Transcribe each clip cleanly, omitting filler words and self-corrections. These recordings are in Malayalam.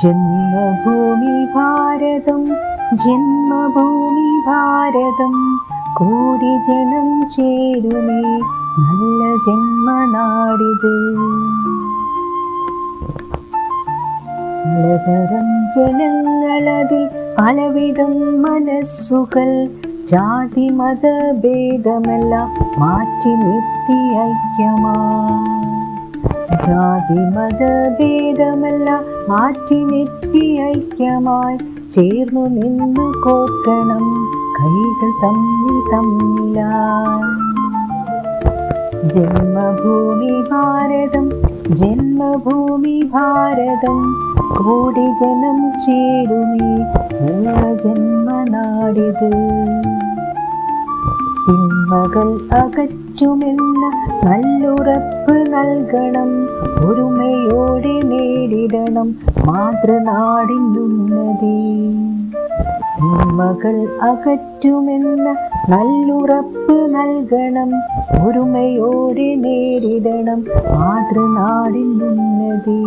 ജന്മഭൂമി ഭാരതം ജന്മഭൂമി ഭാരതം കോടി ജനം ചേരുമേ നല്ല ജന്മനാടിത്. പലതരം ജനങ്ങളതിൽ പലവിധം മനസ്സുകൾ, ജാതി മത ഭേദമെല്ലാം മാറ്റി നിർത്തി ഐക്യമായി. ജാതി മത ഭേദമെല്ലാം മാറ്റി നിർത്തി ഐക്യമായി ചേർന്നു നിന്ന് കോർക്കണം കൈകൾ തമ്മിൽ തമ്മിലായി. ജന്മഭൂമി ഭാരതം ജന്മഭൂമി ഭാരതം കോടി ജനം ചേരുമേ നല്ല ജന്മനാടിത്. തിന്മകൾ അകറ്റുമെന്ന നല്ലുറപ്പ് നൽകണം, ഒരുമയോടെ നേടിടണം മാതൃനാടിനുന്നതി. തിന്മകൾ അകറ്റുമെന്ന നല്ലുറപ്പ് നൽകണം, ഒരുമയോടെ നേടിടണം മാതൃനാടിനുന്നതി.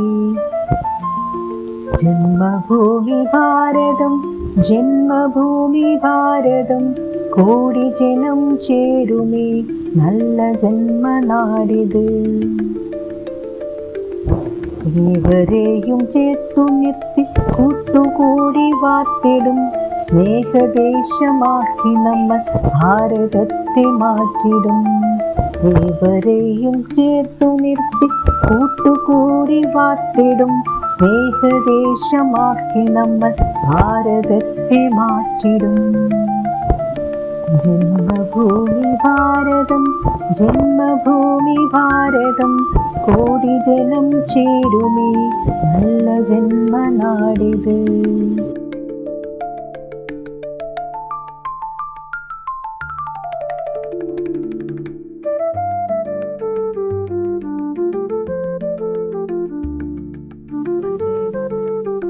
ജന്മഭൂമി ഭാരതം ജന്മഭൂമി ഭാരതം കോടി ജനം ചേരുമേ നല്ല ജന്മനാടിത്. ഏവരെയും ചേർത്തു നിർത്തി കൂട്ടുകൂടി വാർത്തിടും സ്നേഹദേശമാക്കി നമ്മൾ ഭാരതത്തെ മാറ്റിടും. ഏവരെയും ചേർത്തു നിർത്തി കൂട്ടുകൂടി വാർത്തിടും സ്നേഹദേശമാക്കി നമ്മൾ ഭാരതത്തെ മാറ്റിടും. ജന്മഭൂമി ഭാരതം ജന്മഭൂമി ഭാരതം കോടി ജനം ചേരുമേ നല്ല ജന്മനാടിത്.